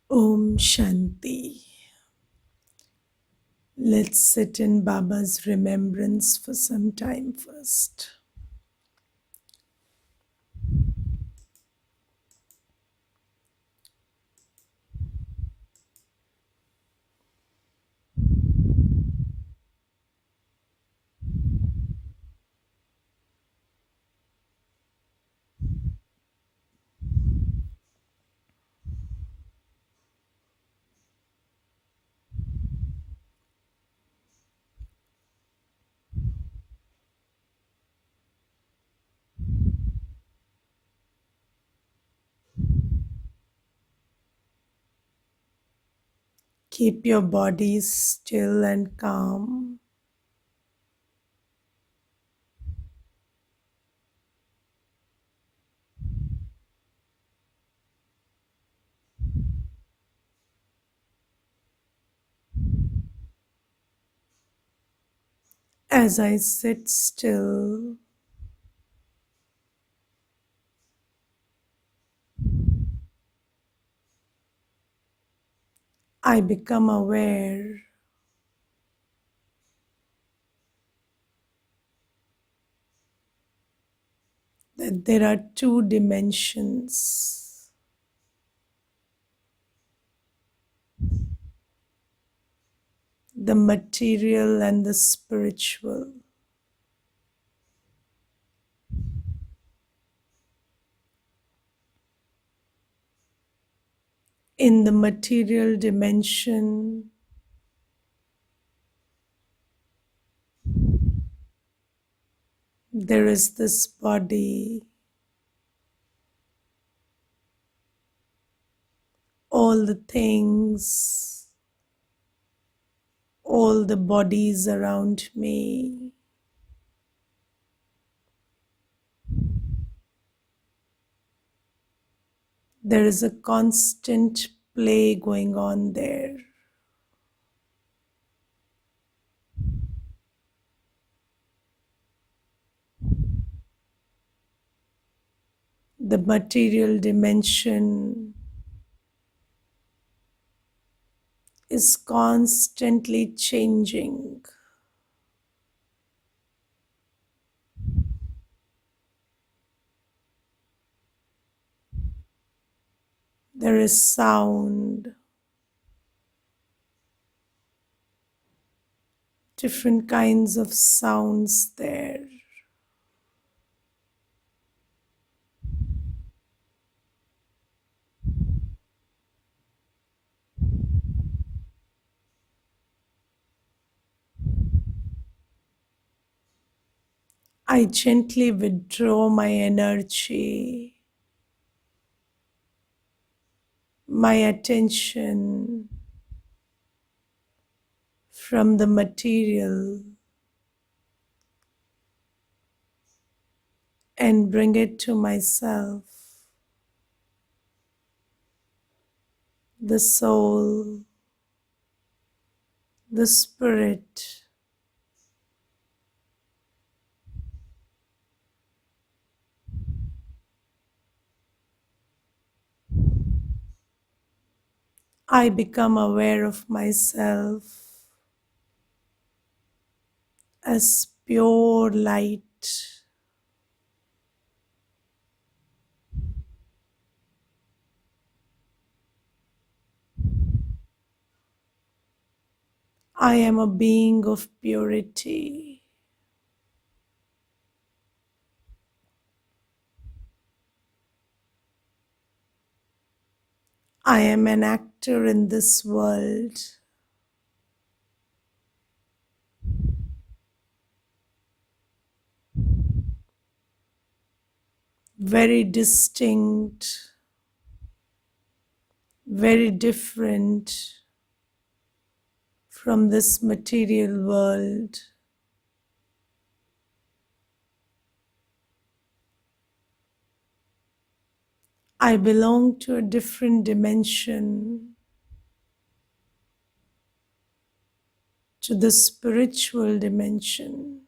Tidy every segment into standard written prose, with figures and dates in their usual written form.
Om Shanti. Let's sit in Baba's remembrance for some time first. Keep your body still and calm. As I sit still, I become aware that there are two dimensions, the material and the spiritual. In the material dimension, there is this body, all the things, all the bodies around me. There is a constant play going on there. The material dimension is constantly changing. There is sound, different kinds of sounds there. I gently withdraw my energy, my attention from the material and bring it to myself, the soul, the spirit. I become aware of myself as pure light. I am a being of purity. I am an actor in this world. Very distinct, very different from this material world. I belong to a different dimension, to the spiritual dimension.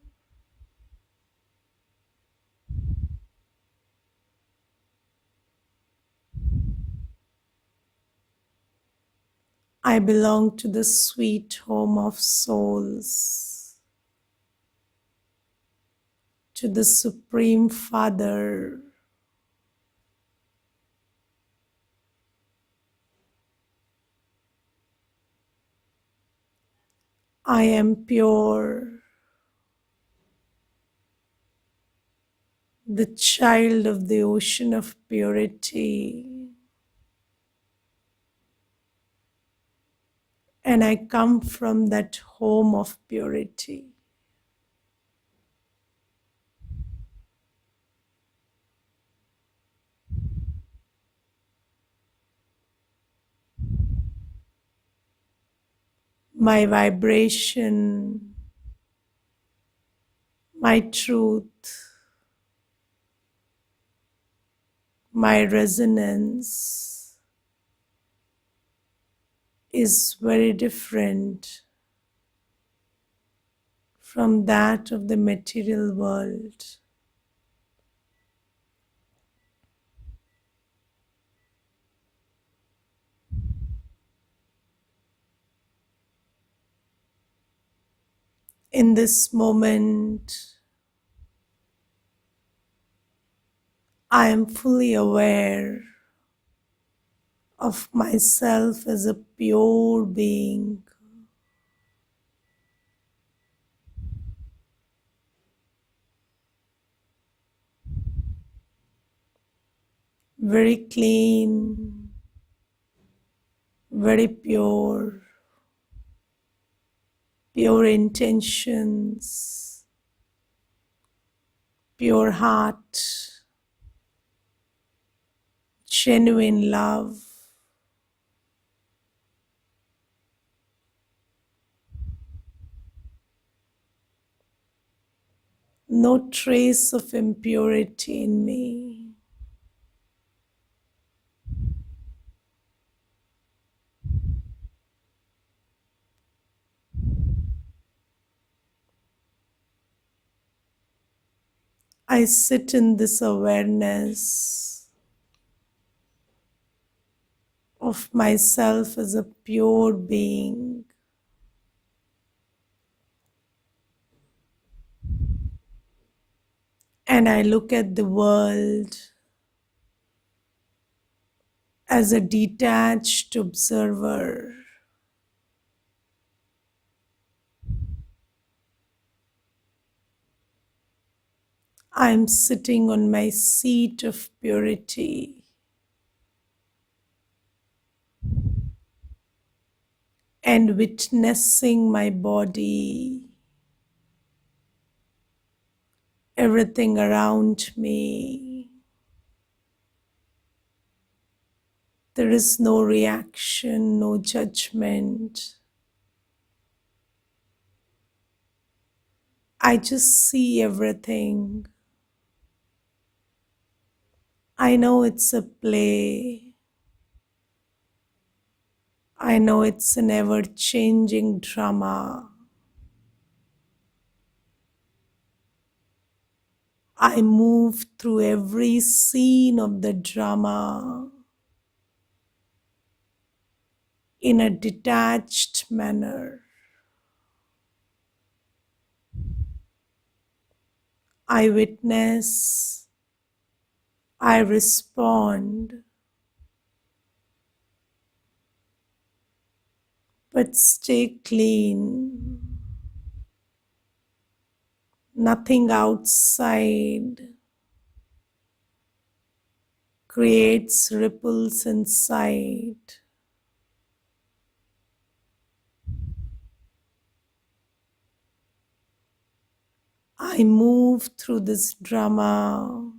I belong to the sweet home of souls, to the Supreme Father. I am pure, the child of the ocean of purity, and I come from that home of purity. My vibration, my truth, my resonance is very different from that of the material world. In this moment, I am fully aware of myself as a pure being, very clean, very pure, pure intentions, pure heart, genuine love. No trace of impurity in me. I sit in this awareness of myself as a pure being, and I look at the world as a detached observer. I'm sitting on my seat of purity and witnessing my body, everything around me. There is no reaction, no judgment. I just see everything. I know it's a play. I know it's an ever changing drama. I move through every scene of the drama in a detached manner. I witness, I respond, but stay clean. Nothing outside creates ripples inside. I move through this drama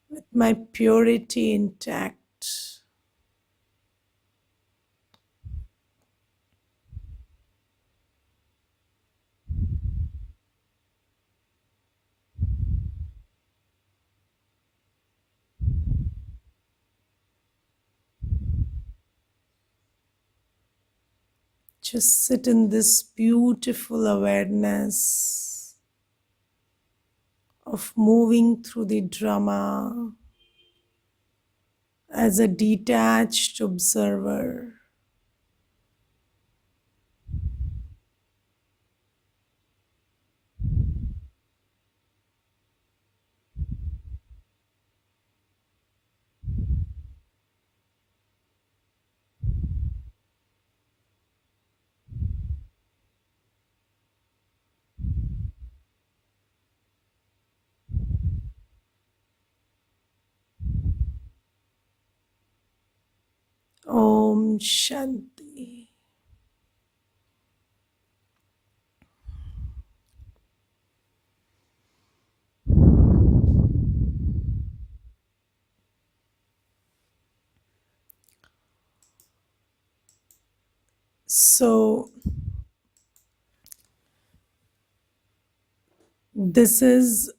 with my purity intact. Just sit in this beautiful awareness of moving through the drama as a detached observer. Om Shanti. So, this is,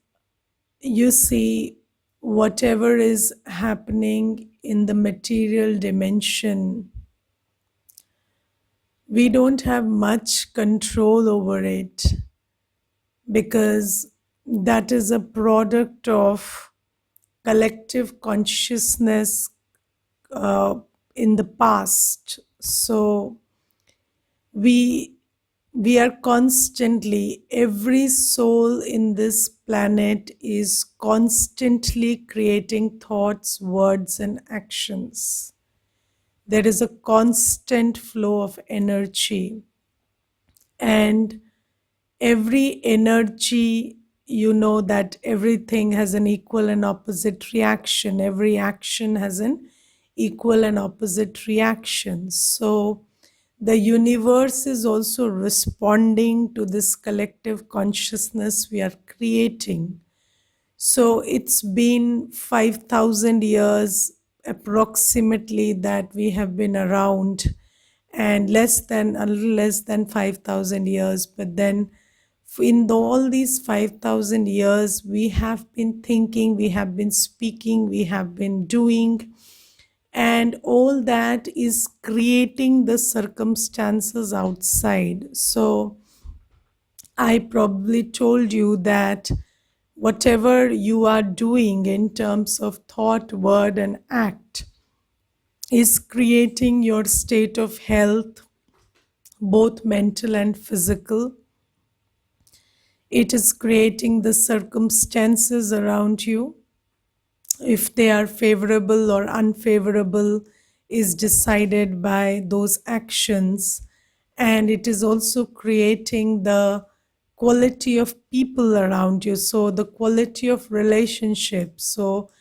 you see, whatever is happening in the material dimension, we don't have much control over it because that is a product of collective consciousness uh, in the past. So we we are constantly, every soul in this planet is constantly creating thoughts, words, and actions. There is a constant flow of energy, and every energy, you know that everything has an equal and opposite reaction. Every action has an equal and opposite reaction. So the universe is also responding to this collective consciousness we are creating. So it's been 5,000 years approximately that we have been around, and a little less than 5,000 years. But then in all these 5,000 years, we have been thinking, we have been speaking, we have been doing, and all that is creating the circumstances outside. So I probably told you that whatever you are doing in terms of thought, word, and act is creating your state of health, both mental and physical. It is creating the circumstances around you. If they are favorable or unfavorable is decided by those actions. And it is also creating the quality of people around you, so the quality of relationships. So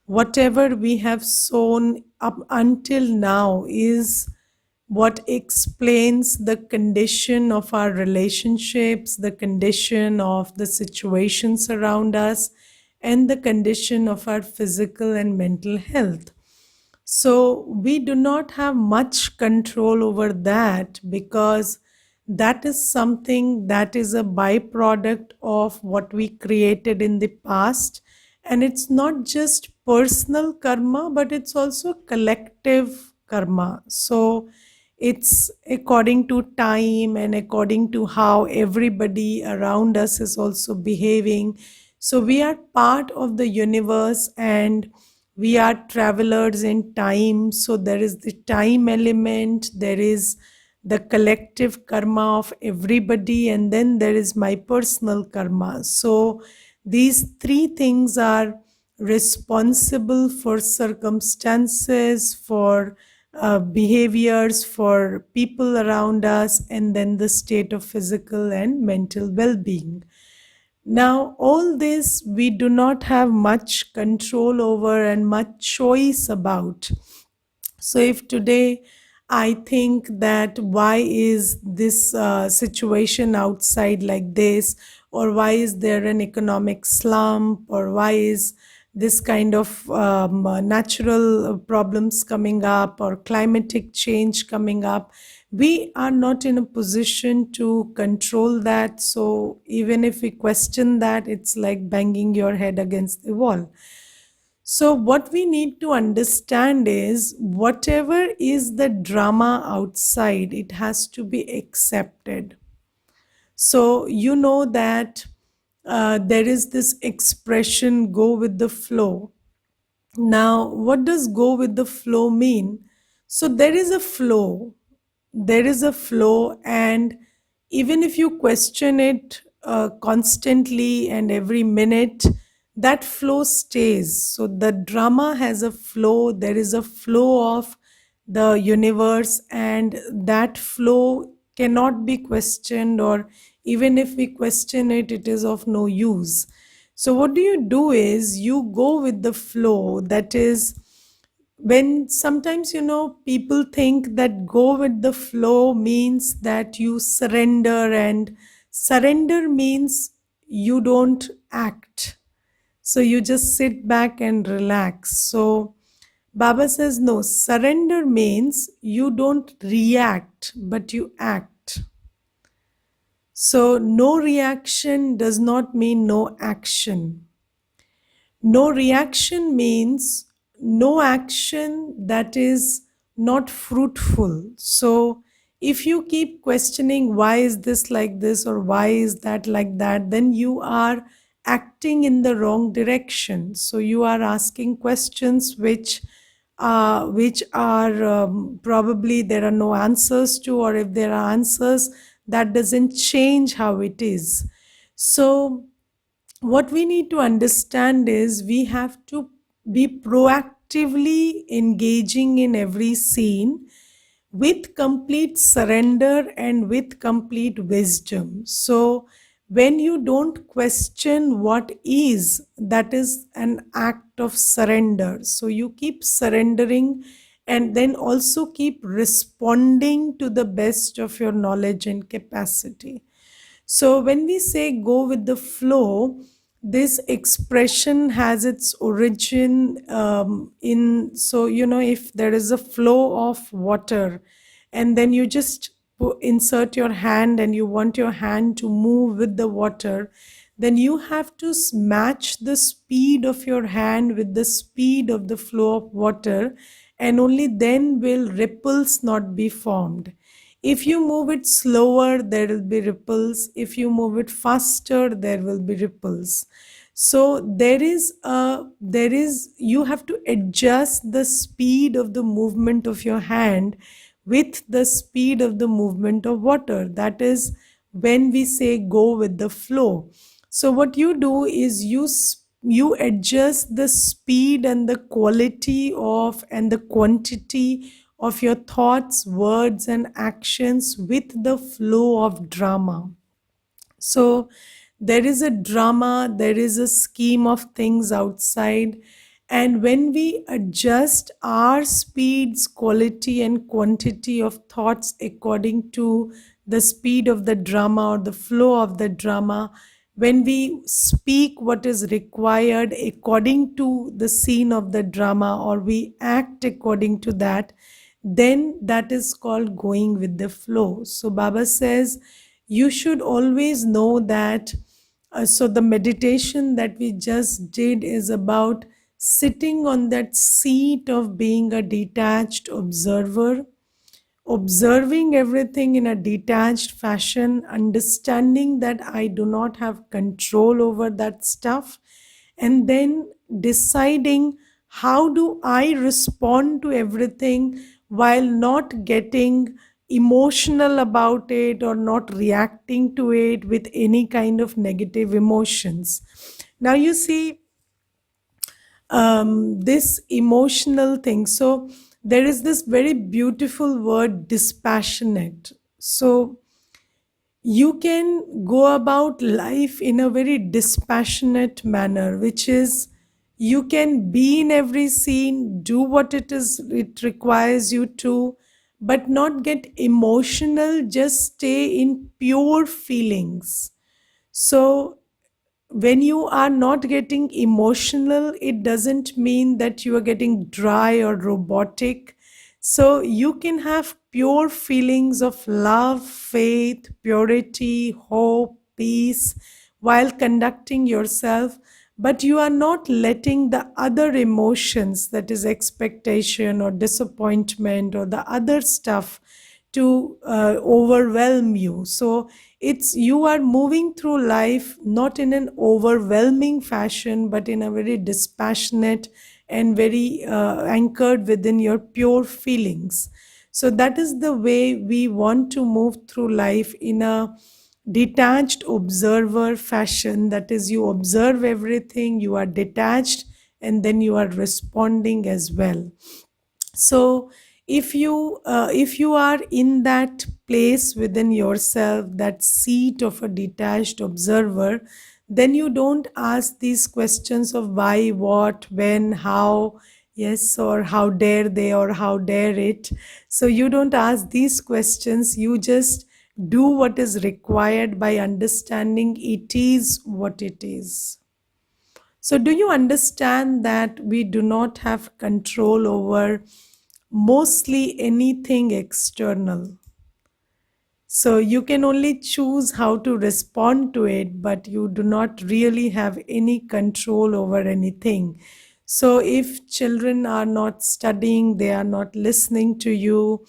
whatever we have sown up until now is what explains the condition of our relationships, the condition of the situations around us, and the condition of our physical and mental health. So we do not have much control over that because that is something that is a byproduct of what we created in the past. And it's not just personal karma, but it's also collective karma. So it's according to time and according to how everybody around us is also behaving. So we are part of the universe and we are travelers in time. So there is the time element, there is the collective karma of everybody, and then there is my personal karma. So these three things are responsible for circumstances, for behaviors, for people around us, and then the state of physical and mental well-being. Now, all this we do not have much control over and much choice about. So, if today I think that why is this situation outside like this, or why is there an economic slump, or why is this kind of natural problems coming up, or climatic change coming up, we are not in a position to control that. So even if we question that, it's like banging your head against the wall. So, what we need to understand is whatever is the drama outside, it has to be accepted. So, you know that there is this expression, go with the flow. Now, what does go with the flow mean? So, there is a flow. There is a flow, and even if you question it constantly and every minute, that flow stays. So, the drama has a flow. There is a flow of the universe, and that flow cannot be questioned, or even if we question it, it is of no use. So what do? Is you go with the flow. That is, when sometimes, people think that go with the flow means that you surrender, and surrender means you don't act. So you just sit back and relax. So Baba says, no, surrender means you don't react, but you act. So no reaction does not mean no action. No reaction means no action that is not fruitful. So, if you keep questioning why is this like this or why is that like that, then you are acting in the wrong direction. So, you are asking questions which are probably there are no answers to, or if there are answers, that doesn't change how it is. So, what we need to understand is we have to be proactively engaging in every scene with complete surrender and with complete wisdom. So, when you don't question what is, that is an act of surrender. So, you keep surrendering and then also keep responding to the best of your knowledge and capacity. So, when we say go with the flow, this expression has its origin in, so, if there is a flow of water and then you just insert your hand and you want your hand to move with the water, then you have to match the speed of your hand with the speed of the flow of water, and only then will ripples not be formed. If you move it slower, there will be ripples. If you move it faster, there will be ripples. So you have to adjust the speed of the movement of your hand with the speed of the movement of water. That is when we say go with the flow. So what you do is you adjust the speed and the quality of and the quantity of your thoughts, words, and actions with the flow of drama. So there is a drama, there is a scheme of things outside. And when we adjust our speeds, quality, and quantity of thoughts according to the speed of the drama or the flow of the drama, when we speak what is required according to the scene of the drama, or we act according to that, then that is called going with the flow. So Baba says you should always know that. So the meditation that we just did is about sitting on that seat of being a detached observer, observing everything in a detached fashion, understanding that I do not have control over that stuff, and then deciding how do I respond to everything while not getting emotional about it or not reacting to it with any kind of negative emotions. Now, you see, this emotional thing. So there is this very beautiful word, dispassionate. So you can go about life in a very dispassionate manner, which is you can be in every scene, do what it requires you to, but not get emotional, just stay in pure feelings. So when you are not getting emotional, it doesn't mean that you are getting dry or robotic. So you can have pure feelings of love, faith, purity, hope, peace while conducting yourself, but you are not letting the other emotions, that is expectation or disappointment or the other stuff, to overwhelm you. So it's you are moving through life not in an overwhelming fashion, but in a very dispassionate and very anchored within your pure feelings. So that is the way we want to move through life, in a detached observer fashion. That is, you observe everything, you are detached, and then you are responding as well. So if you are in that place within yourself, that seat of a detached observer, then you don't ask these questions of why, what, when, how, Yes, or how dare they, or how dare it. So you don't ask these questions, you just do what is required by understanding it is what it is. So, do you understand that we do not have control over mostly anything external? So you can only choose how to respond to it, but you do not really have any control over anything. So if children are not studying, they are not listening to you,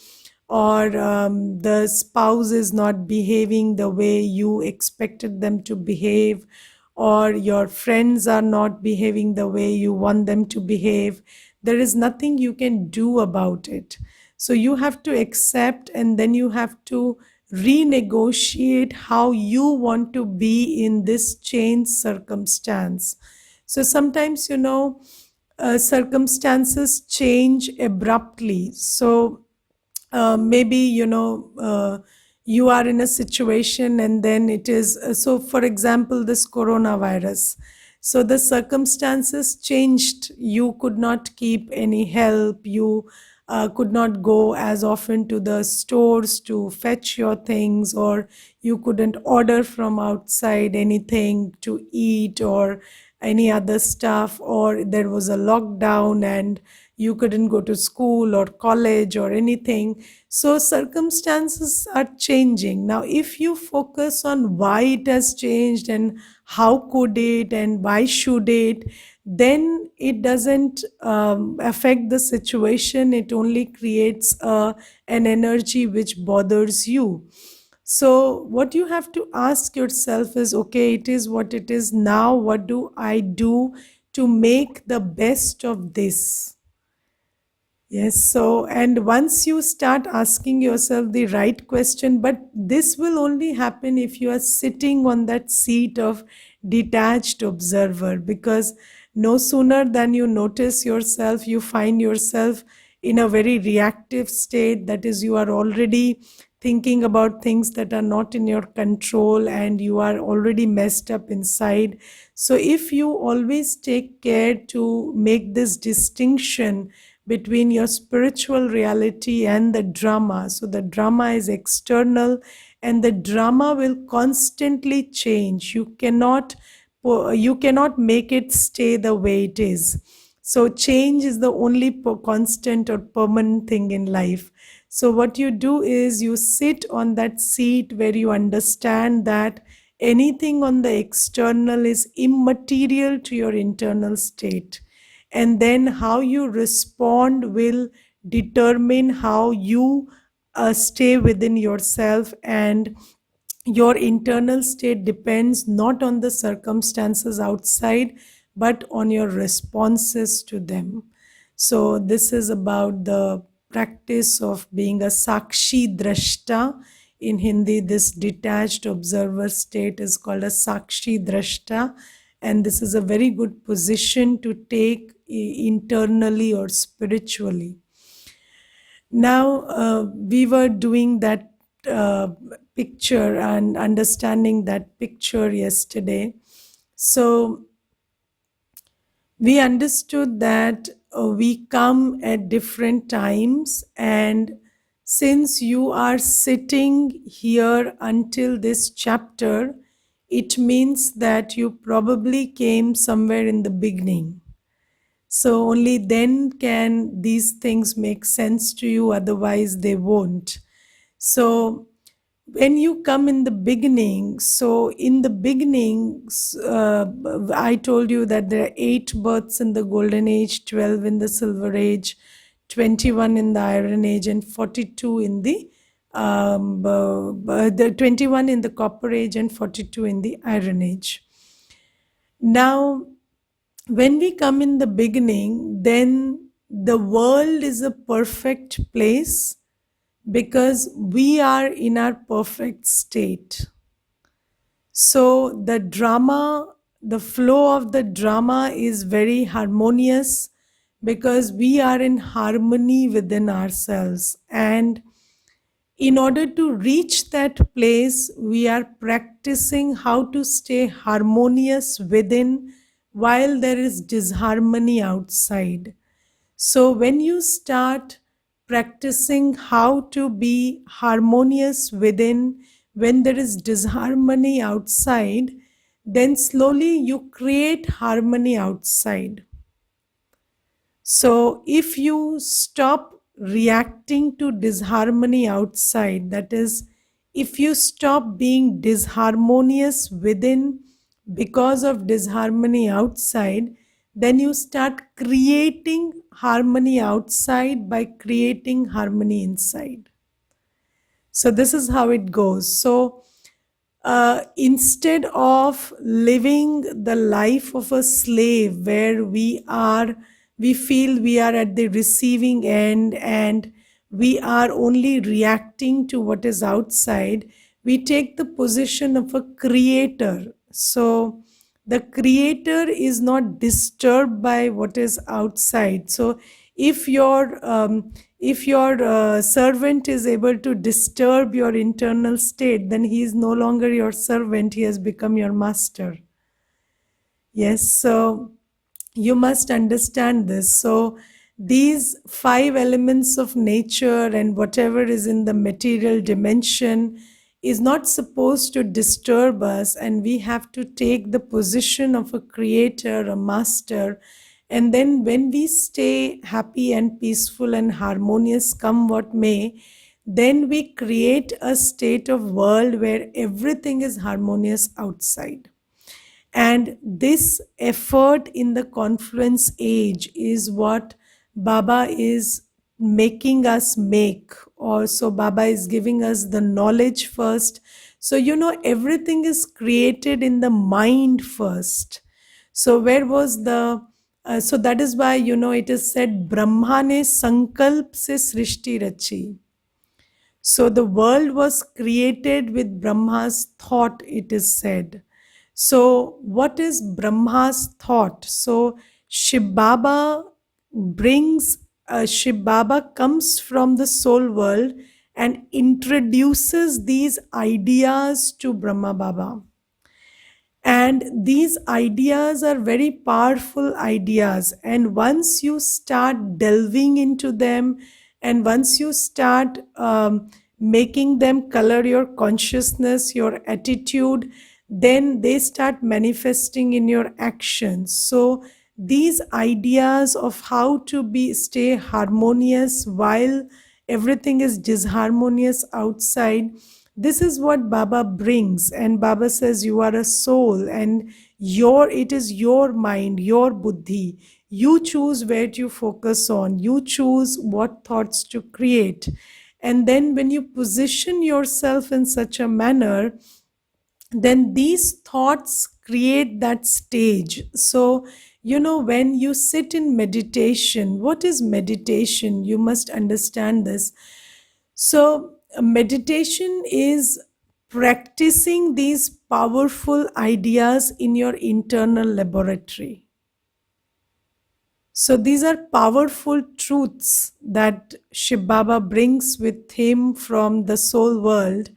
or the spouse is not behaving the way you expected them to behave, or your friends are not behaving the way you want them to behave, there is nothing you can do about it. So you have to accept, and then you have to renegotiate how you want to be in this changed circumstance. So sometimes, circumstances change abruptly. So maybe you are in a situation, and then it is so, for example, this coronavirus. So the circumstances changed, you could not keep any help, you could not go as often to the stores to fetch your things, or you couldn't order from outside anything to eat or any other stuff, or there was a lockdown and you couldn't go to school or college or anything. So circumstances are changing. Now, if you focus on why it has changed and how could it and why should it, then it doesn't affect the situation. It only creates an energy which bothers you. So, what you have to ask yourself is, okay, it is what it is now. What do I do to make the best of this? Yes, so and once you start asking yourself the right question, but this will only happen if you are sitting on that seat of detached observer, because no sooner than you notice yourself, you find yourself in a very reactive state. That is, you are already thinking about things that are not in your control and you are already messed up inside. So, if you always take care to make this distinction between your spiritual reality and the drama. So the drama is external, and the drama will constantly change. You cannot make it stay the way it is. So change is the only constant or permanent thing in life. So what you do is you sit on that seat where you understand that anything on the external is immaterial to your internal state, and then how you respond will determine how you stay within yourself, and your internal state depends not on the circumstances outside but on your responses to them. So this is about the practice of being a sakshi drashta. In Hindi, this detached observer state is called a sakshi drashta, and this is a very good position to take internally or spiritually. Now, we were doing that picture and understanding that picture yesterday. So, we understood that we come at different times, and since you are sitting here until this chapter, it means that you probably came somewhere in the beginning. So only then can these things make sense to you, otherwise, they won't. So when you come in the beginning, so in the beginning, I told you that there are 8 births in the golden age, 12 in the silver age, 21 in the iron age, and 42 in the 21 in the copper age and 42 in the iron age. Now, when we come in the beginning, then the world is a perfect place because we are in our perfect state. So the drama, the flow of the drama is very harmonious because we are in harmony within ourselves. And in order to reach that place, we are practicing how to stay harmonious within while there is disharmony outside. So when you start practicing how to be harmonious within, when there is disharmony outside, then slowly you create harmony outside. So if you stop reacting to disharmony outside, that is, if you stop being disharmonious within because of disharmony outside, then you start creating harmony outside by creating harmony inside. So this is how it goes. So instead of living the life of a slave where we feel we are at the receiving end and we are only reacting to what is outside, we take the position of a creator. So the creator is not disturbed by what is outside. So if your servant is able to disturb your internal state, then he is no longer your servant, he has become your master. Yes, so you must understand this. So these five elements of nature and whatever is in the material dimension is not supposed to disturb us, and we have to take the position of a creator, a master. And then when we stay happy and peaceful and harmonious, come what may, then we create a state of world where everything is harmonious outside. And this effort in the confluence age is what Baba is making us make. Or so Baba is giving us the knowledge first. So, everything is created in the mind first. So, where was the so that is why it is said Brahma ne sankalp se srishti rachi. So the world was created with Brahma's thought, it is said. So, what is Brahma's thought? So, Shiv Baba Shiv Baba comes from the soul world and introduces these ideas to Brahma Baba. And these ideas are very powerful ideas. And once you start delving into them, and once you start making them color your consciousness, your attitude, then they start manifesting in your actions. So these ideas of how to stay harmonious while everything is disharmonious outside, this is what Baba brings. And Baba says you are a soul, and it is your mind, your buddhi. You choose where to focus on, you choose what thoughts to create. And then when you position yourself in such a manner, then these thoughts create that stage. So when you sit in meditation, what is meditation? You must understand this. So, meditation is practicing these powerful ideas in your internal laboratory. So, these are powerful truths that Shiv Baba brings with him from the soul world,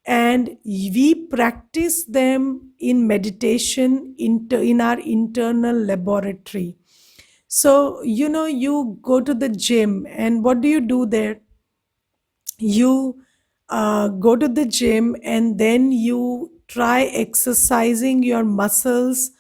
and we practice them in meditation in our internal laboratory. So, you go to the gym, and what do you do there? You go to the gym and then you try exercising your muscles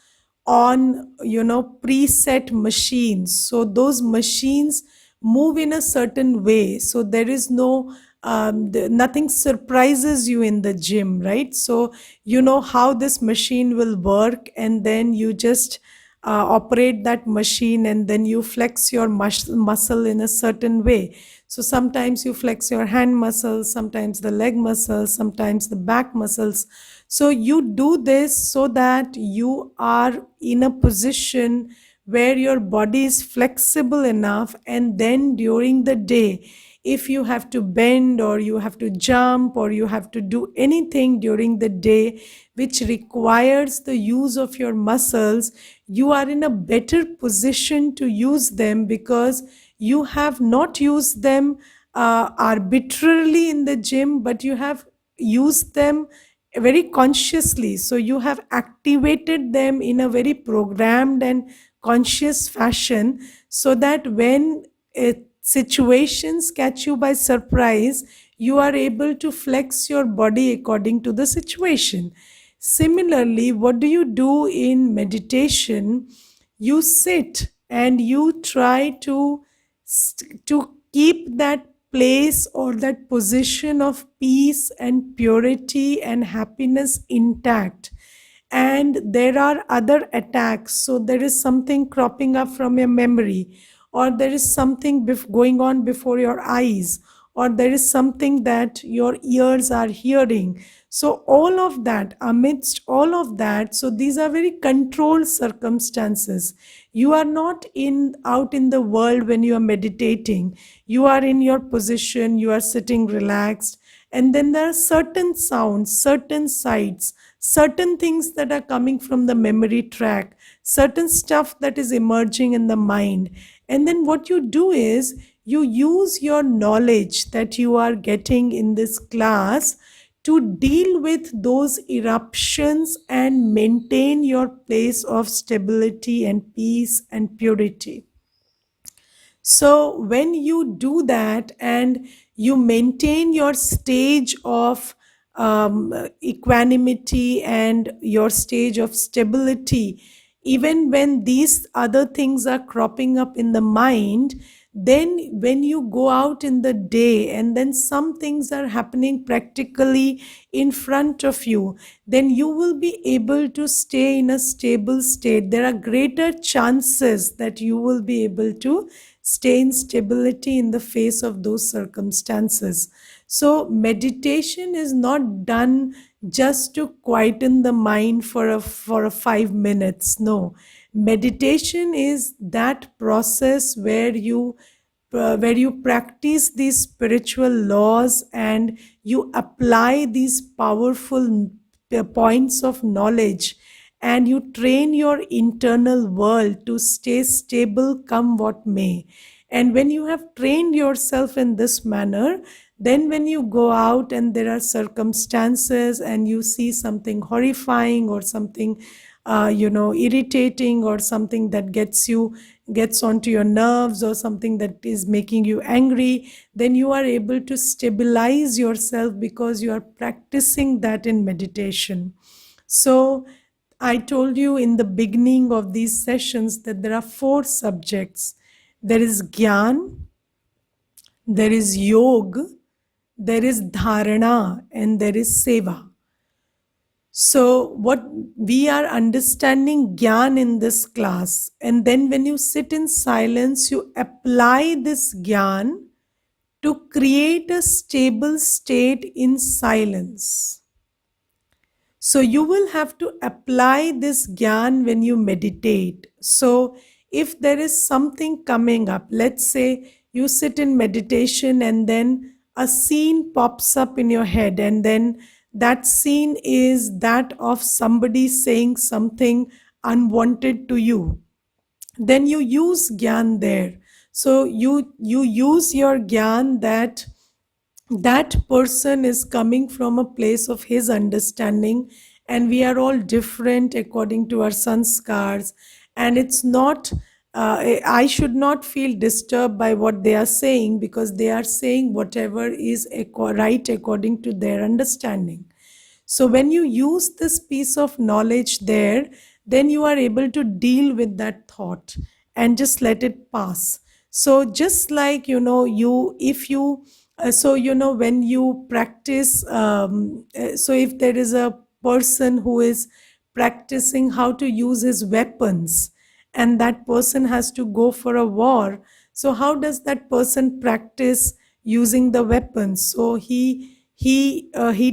on preset machines. So those machines move in a certain way, so there is nothing surprises you in the gym, right? So you know how this machine will work, and then you just operate that machine, and then you flex your muscle in a certain way. So sometimes you flex your hand muscles, sometimes the leg muscles, sometimes the back muscles. So you do this so that you are in a position where your body is flexible enough, and then during the day, if you have to bend or you have to jump or you have to do anything during the day which requires the use of your muscles, you are in a better position to use them, because you have not used them arbitrarily in the gym, but you have used them very consciously. So you have activated them in a very programmed and conscious fashion, so that when situations catch you by surprise, you are able to flex your body according to the situation. Similarly, what do you do in meditation? You sit and you try to keep that place or that position of peace and purity and happiness intact. And there are other attacks, so there is something cropping up from your memory, or there is something going on before your eyes, or there is something that your ears are hearing. So all of that, amidst all of that, so these are very controlled circumstances. You are not in out in the world when you are meditating. You are in your position, you are sitting relaxed, and then there are certain sounds, certain sights, certain things that are coming from the memory track, certain stuff that is emerging in the mind. And then what you do is you use your knowledge that you are getting in this class to deal with those eruptions and maintain your place of stability and peace and purity. So, when you do that and you maintain your stage of equanimity and your stage of stability, even when these other things are cropping up in the mind, then when you go out in the day and then some things are happening practically in front of you, then you will be able to stay in a stable state. There are greater chances that you will be able to stay in stability in the face of those circumstances. So meditation is not done just to quieten the mind for a 5 minutes. No, meditation is that process where you practice these spiritual laws and you apply these powerful points of knowledge, and you train your internal world to stay stable come what may. And when you have trained yourself in this manner, then when you go out and there are circumstances and you see something horrifying or something irritating, or something that gets onto your nerves, or something that is making you angry, then you are able to stabilize yourself because you are practicing that in meditation. So I told you in the beginning of these sessions that there are four subjects. There is Gyan, there is Yog, there is Dharana, and there is Seva. So, what we are understanding Gyan in this class, and then when you sit in silence, you apply this Gyan to create a stable state in silence. So you will have to apply this gyan when you meditate. So if there is something coming up, let's say you sit in meditation and then a scene pops up in your head, and then that scene is that of somebody saying something unwanted to you, then you use gyan there. So you use your gyan that that person is coming from a place of his understanding, and we are all different according to our sanskars, and it's not I should not feel disturbed by what they are saying, because they are saying whatever is right according to their understanding. So when you use this piece of knowledge there, then you are able to deal with that thought and just let it pass. So just like, you if you so when you practice, so if there is a person who is practicing how to use his weapons, and that person has to go for a war, so how does that person practice using the weapons? So he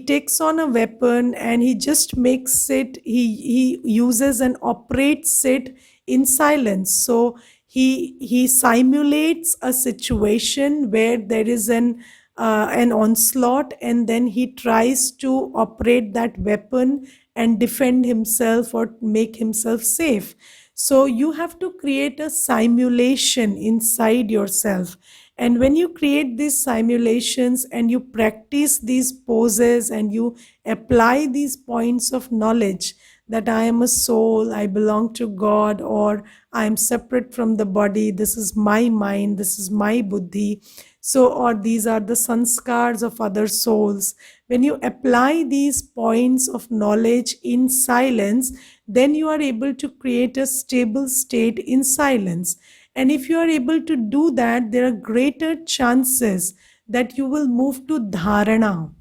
takes on a weapon and he just makes it, he uses and operates it in silence. So he simulates a situation where there is an onslaught, and then he tries to operate that weapon and defend himself or make himself safe. So you have to create a simulation inside yourself. And when you create these simulations and you practice these poses and you apply these points of knowledge, that I am a soul, I belong to God, or I am separate from the body, this is my mind, this is my buddhi. So, or these are the sanskars of other souls. When you apply these points of knowledge in silence, then you are able to create a stable state in silence. And if you are able to do that, there are greater chances that you will move to dharana.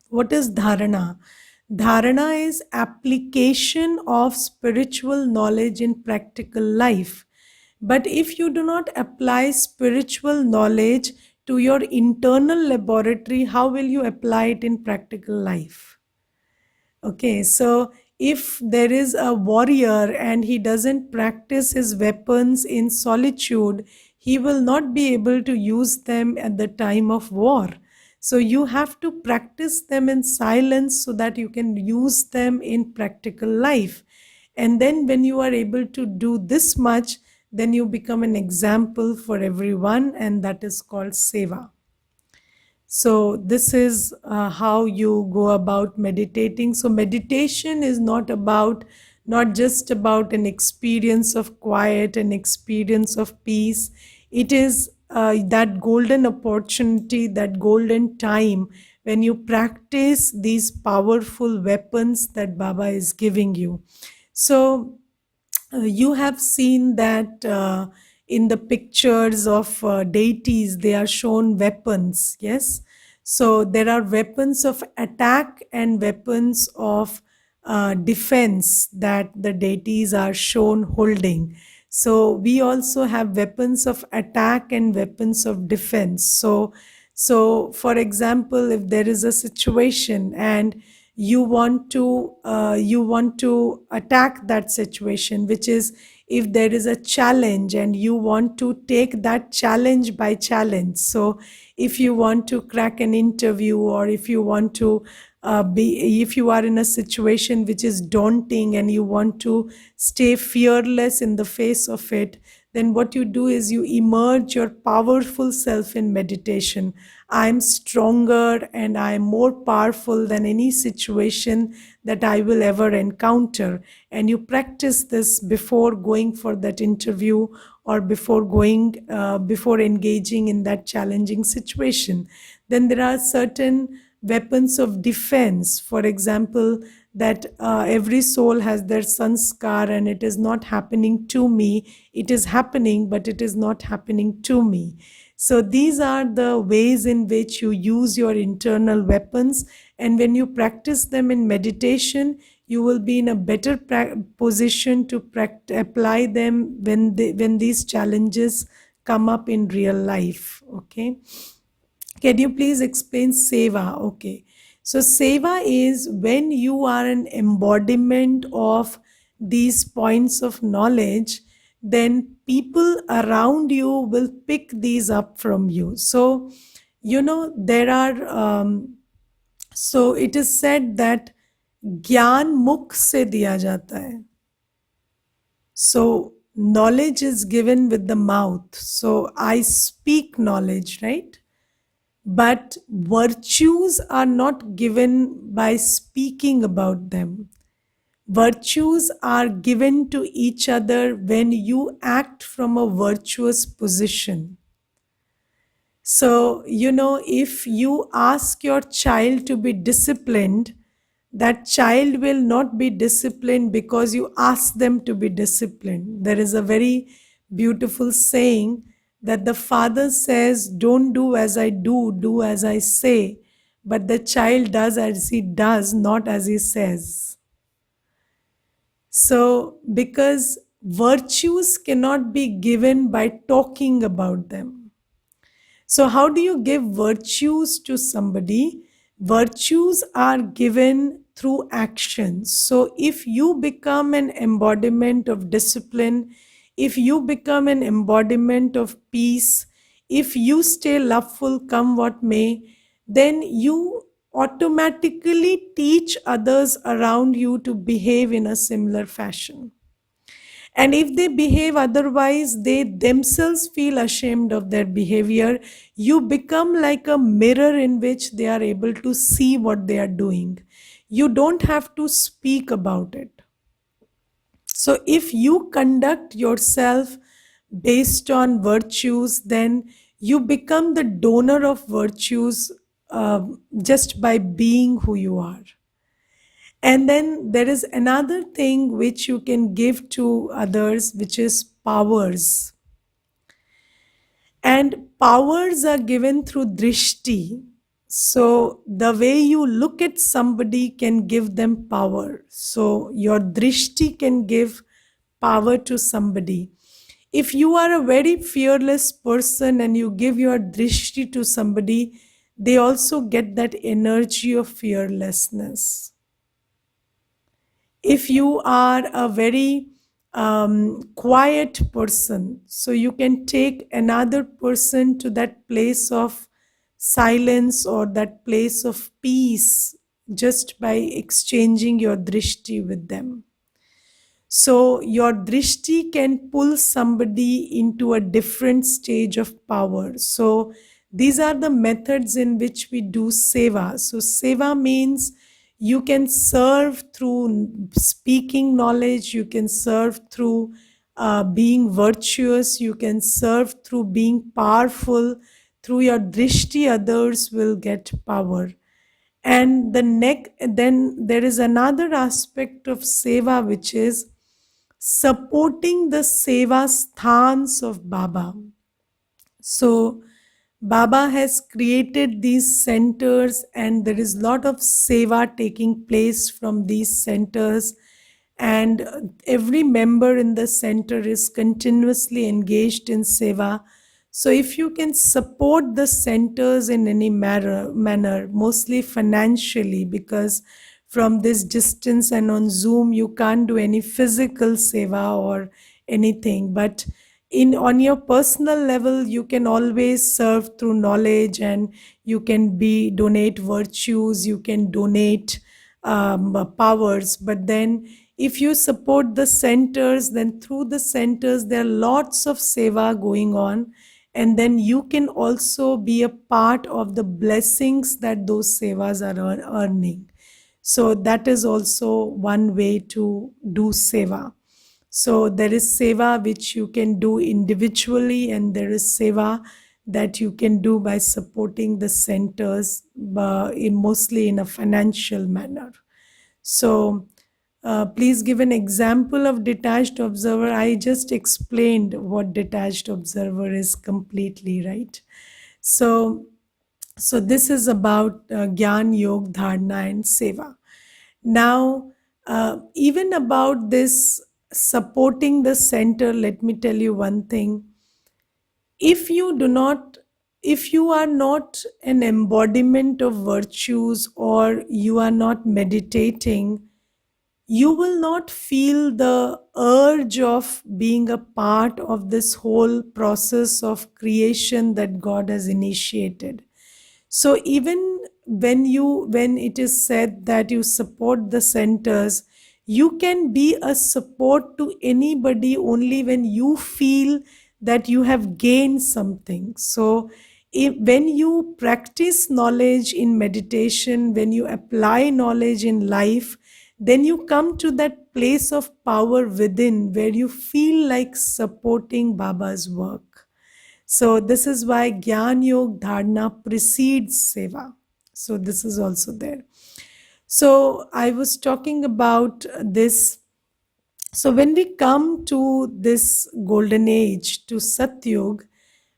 What is dharana? Dharana is application of spiritual knowledge in practical life. But if you do not apply spiritual knowledge to your internal laboratory, how will you apply it in practical life? Okay, so if there is a warrior and he doesn't practice his weapons in solitude, he will not be able to use them at the time of war. So you have to practice them in silence so that you can use them in practical life. And then when you are able to do this much, then you become an example for everyone, and that is called seva. So, this is how you go about meditating. So, meditation is not just about an experience of quiet, an experience of peace. It is that golden opportunity, that golden time when you practice these powerful weapons that Baba is giving you. So, you have seen that in the pictures of deities, they are shown weapons, yes? So there are weapons of attack and weapons of defense that the deities are shown holding. So we also have weapons of attack and weapons of defense. So for example, if there is a situation and you want to attack that situation, which is if there is a challenge and you want to take that challenge by challenge. So if you want to crack an interview, or if you want to if you are in a situation which is daunting and you want to stay fearless in the face of it, then what you do is you emerge your powerful self in meditation. I'm stronger and I'm more powerful than any situation that I will ever encounter. And you practice this before going for that interview, or before engaging in that challenging situation. Then there are certain weapons of defense. For example, that every soul has their sanskar, and it is not happening to me. It is happening, but it is not happening to me. So these are the ways in which you use your internal weapons. And when you practice them in meditation, you will be in a better position to apply them when these challenges come up in real life. Okay. Can you please explain seva? Okay. So, seva is when you are an embodiment of these points of knowledge, then people around you will pick these up from you. So, there are, so it is said that ज्ञान मुख से दिया जाता है. So, knowledge is given with the mouth. So, I speak knowledge, right? But virtues are not given by speaking about them. Virtues are given to each other when you act from a virtuous position. So, if you ask your child to be disciplined, that child will not be disciplined because you ask them to be disciplined. There is a very beautiful saying that the father says, "Don't do as I do, do as I say." But the child does as he does, not as he says. So, because virtues cannot be given by talking about them. So, how do you give virtues to somebody? Virtues are given through actions. So, if you become an embodiment of discipline, if you become an embodiment of peace, if you stay loveful come what may, then you automatically teach others around you to behave in a similar fashion. And if they behave otherwise, they themselves feel ashamed of their behavior. You become like a mirror in which they are able to see what they are doing. You don't have to speak about it. So if you conduct yourself based on virtues, then you become the donor of virtues, just by being who you are. And then there is another thing which you can give to others, which is powers. And powers are given through drishti. So the way you look at somebody can give them power. So your drishti can give power to somebody. If you are a very fearless person and you give your drishti to somebody, they also get that energy of fearlessness. If you are a very quiet person, so you can take another person to that place of silence or that place of peace just by exchanging your drishti with them. So your drishti can pull somebody into a different stage of power. So these are the methods in which we do seva. So seva means you can serve through speaking knowledge, you can serve through being virtuous, you can serve through being powerful. Through your drishti, others will get power. And then there is another aspect of seva, which is supporting the seva sthans of Baba. So Baba has created these centers, and there is a lot of seva taking place from these centers. And every member in the center is continuously engaged in seva. So if you can support the centers in any manner, mostly financially, because from this distance and on Zoom, you can't do any physical seva or anything. But in on your personal level, you can always serve through knowledge, and you can be donate virtues, you can donate powers. But then if you support the centers, then through the centers there are lots of seva going on, and then you can also be a part of the blessings that those sevas are earning. So that is also one way to do seva. So there is seva which you can do individually, and there is seva that you can do by supporting the centers, mostly in a financial manner. So please give an example of detached observer. I just explained what detached observer is completely, right? So, so this is about Gyan, Yog, Dharana, and Seva. Now, even about this supporting the center, let me tell you one thing. If you do not, if you are not an embodiment of virtues, or you are not meditating, you will not feel the urge of being a part of this whole process of creation that God has initiated. So even when it is said that you support the centers, you can be a support to anybody only when you feel that you have gained something. So when you practice knowledge in meditation, when you apply knowledge in life, then you come to that place of power within where you feel like supporting Baba's work. So this is why Gyan Yog Dharana precedes Seva. So this is also there. So I was talking about this. So when we come to this golden age, to Satyug,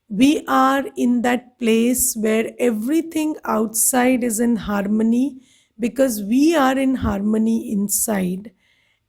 we are in that place where everything outside is in harmony, because we are in harmony inside.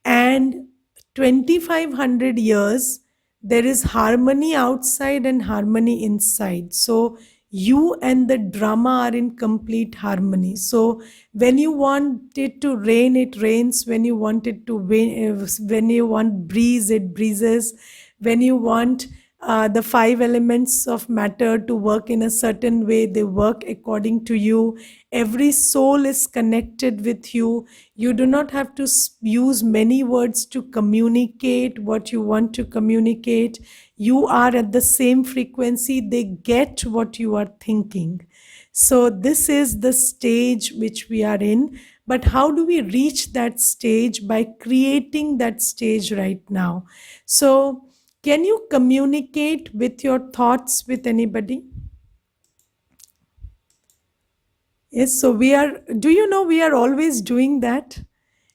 And 2500 years, there is harmony outside and harmony inside. So you and the drama are in complete harmony. So when you want it to rain, it rains. When you want it to when you want breeze, it breezes. When you want the five elements of matter to work in a certain way, they work according to you. Every soul is connected with you. You do not have to use many words to communicate what you want to communicate. You are at the same frequency. They get what you are thinking. So this is the stage which we are in. but how do we reach that stage? By creating that stage right now. So can you communicate with your thoughts with anybody? Yes, so we are, do you know we are always doing that?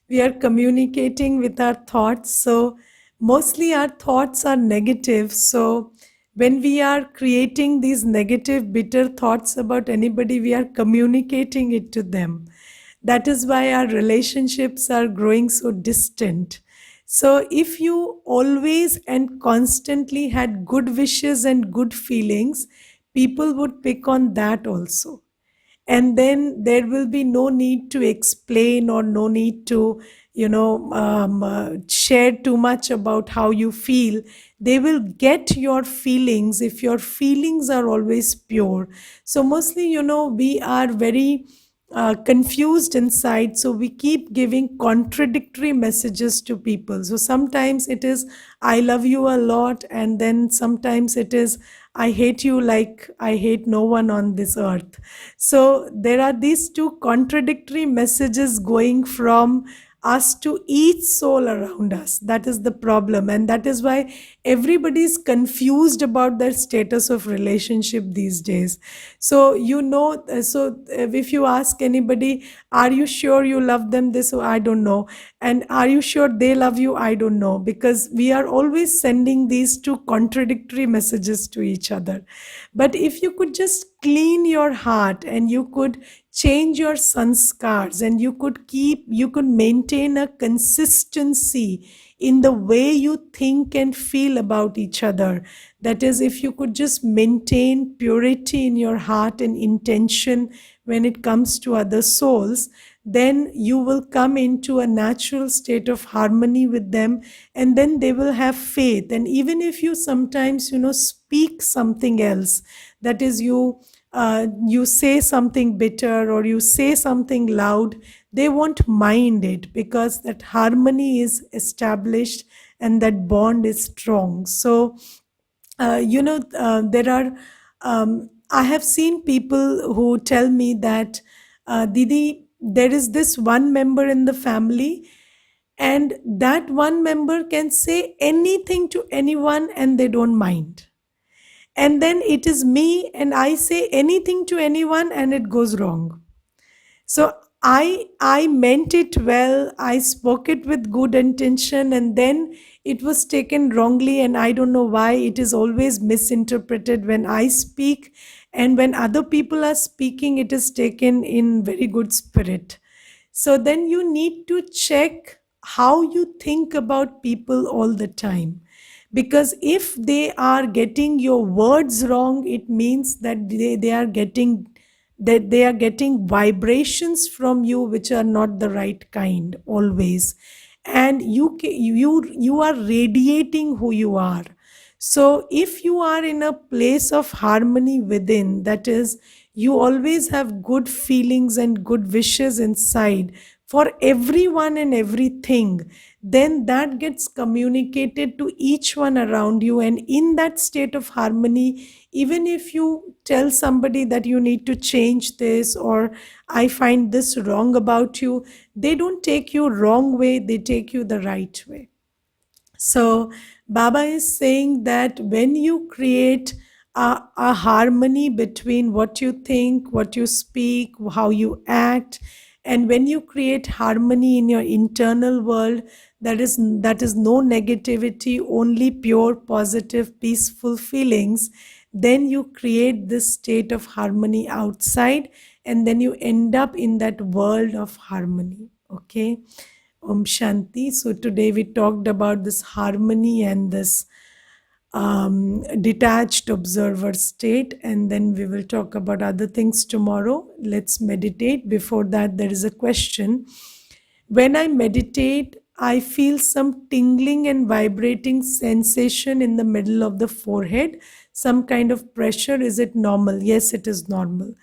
We are communicating with our thoughts. So mostly our thoughts are negative. So when we are creating these negative, bitter thoughts about anybody, we are communicating it to them. That is why our relationships are growing so distant. So if you always and constantly had good wishes and good feelings, people would pick on that also, and then there will be no need to explain or no need to share too much about how you feel. They will get your feelings if your feelings are always pure. So mostly, we are very confused inside, so we keep giving contradictory messages to people. So sometimes it is, I love you a lot, and then sometimes it is, I hate you like I hate no one on this earth. So there are these two contradictory messages going from us to each soul around us. That is the problem. And that is why everybody is confused about their status of relationship these days. So, if you ask anybody, are you sure you love them? This, oh, I don't know. And are you sure they love you? I don't know. Because we are always sending these two contradictory messages to each other. But if you could just clean your heart and you could change your sanskars, and you could maintain a consistency in the way you think and feel about each other. That is, if you could just maintain purity in your heart and intention when it comes to other souls, then you will come into a natural state of harmony with them, and then they will have faith. And even if you sometimes, speak something else, that is, you say something bitter or you say something loud, they won't mind it, because that harmony is established and that bond is strong. So there are, I have seen people who tell me that, Didi, there is this one member in the family, and that one member can say anything to anyone and they don't mind. And then it is me, and I say anything to anyone and it goes wrong. So I meant it well, I spoke it with good intention, and then it was taken wrongly, and I don't know why it is always misinterpreted when I speak, and when other people are speaking it is taken in very good spirit. So then you need to check how you think about people all the time. Because if they are getting your words wrong, it means that they are getting vibrations from you which are not the right kind always. And you are radiating who you are. So if you are in a place of harmony within, that is, you always have good feelings and good wishes inside for everyone and everything, then that gets communicated to each one around you. And in that state of harmony, even if you tell somebody that you need to change this, or I find this wrong about you, they don't take you wrong way, they take you the right way. So, Baba is saying that when you create a harmony between what you think, what you speak, how you act, and when you create harmony in your internal world, that is no negativity, only pure, positive, peaceful feelings, then you create this state of harmony outside, and then you end up in that world of harmony. Okay. Om Shanti. So today we talked about this harmony and this detached observer state, and then we will talk about other things tomorrow. Let's meditate. Before that, there is a question. When I meditate, I feel some tingling and vibrating sensation in the middle of the forehead, some kind of pressure. Is it normal? Yes, it is normal.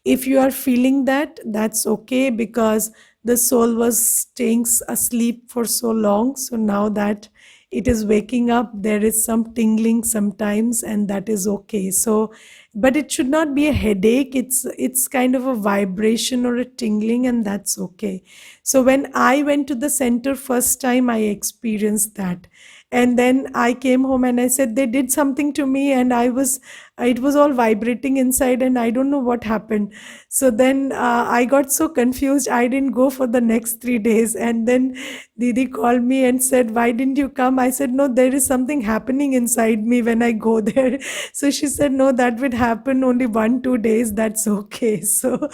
If you are feeling that, that's okay, because the soul was staying asleep for so long. So now that it is waking up, there is some tingling sometimes, and that is okay. So, but it should not be a headache. It's kind of a vibration or a tingling, and that's okay. So when I went to the center first time, I experienced that. And then I came home and I said they did something to me, and it was all vibrating inside, and I don't know what happened. So then I got so confused, I didn't go for the next 3 days. And then Didi called me and said, "Why didn't you come?" I said, "No, there is something happening inside me when I go there." So she said, "No, that would happen only 1 2 days. That's okay." So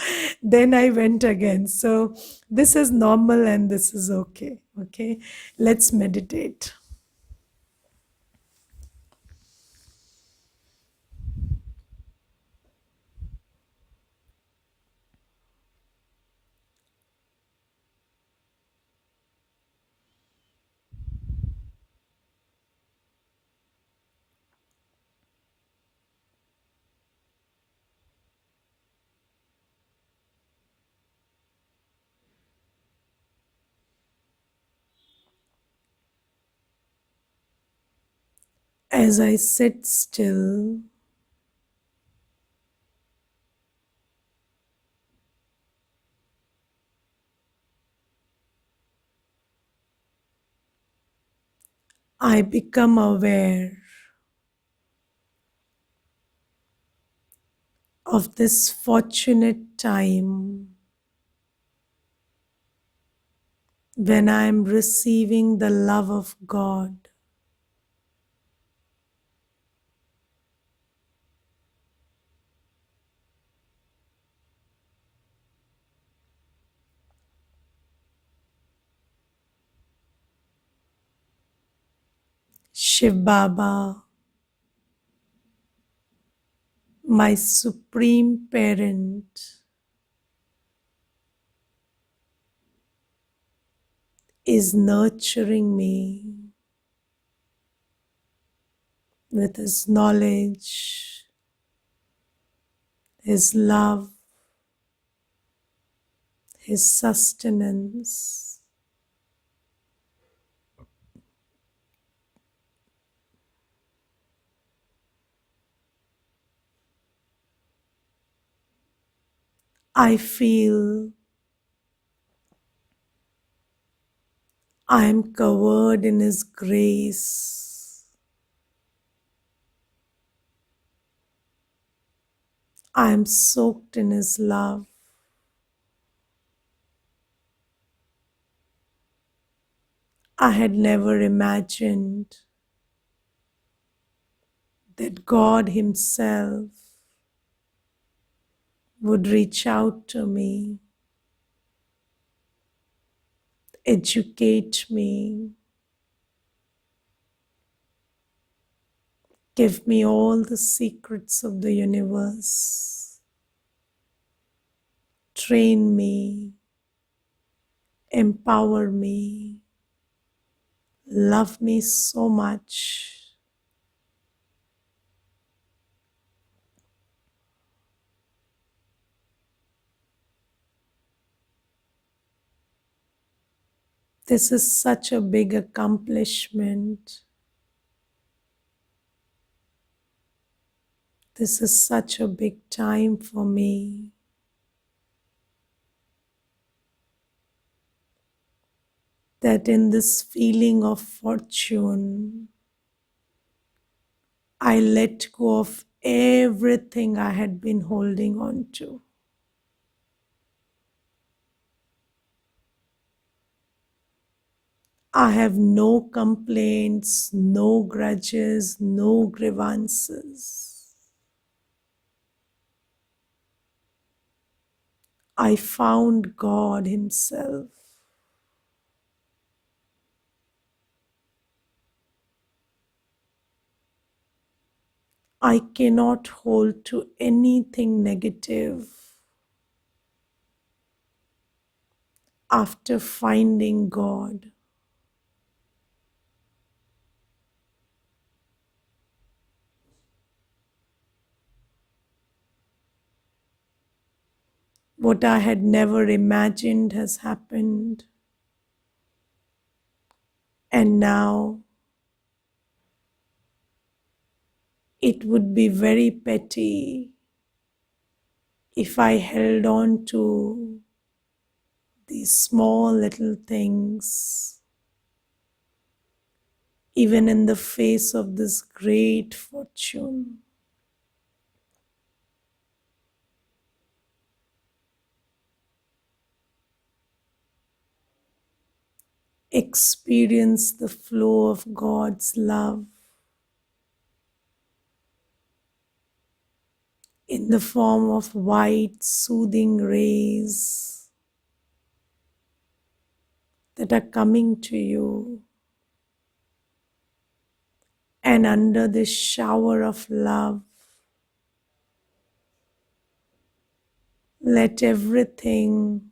then I went again. So this is normal and this is okay. Okay, let's meditate. As I sit still, I become aware of this fortunate time when I am receiving the love of God. Shiv Baba, my supreme parent, is nurturing me with his knowledge, his love, his sustenance. I feel I am covered in his grace. I am soaked in his love. I had never imagined that God Himself would reach out to me, educate me, give me all the secrets of the universe, train me, empower me, love me so much. This is such a big accomplishment. This is such a big time for me. That in this feeling of fortune, I let go of everything I had been holding on to. I have no complaints, no grudges, no grievances. I found God Himself. I cannot hold to anything negative after finding God. What I had never imagined has happened. And now it would be very petty if I held on to these small little things, even in the face of this great fortune. Experience the flow of God's love in the form of white, soothing rays that are coming to you. And under this shower of love, let everything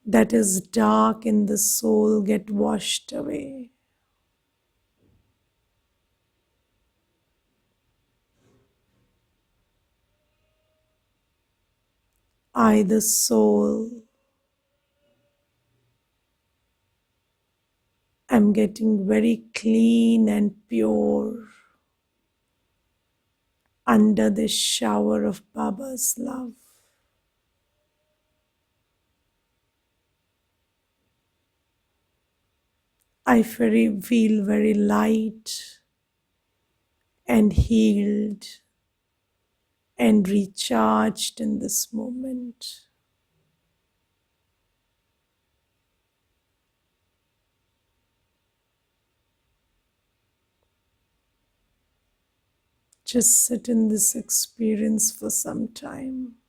that is dark in the soul get washed away. I, the soul, am getting very clean and pure under this shower of Baba's love. I feel very light and healed and recharged in this moment. Just sit in this experience for some time.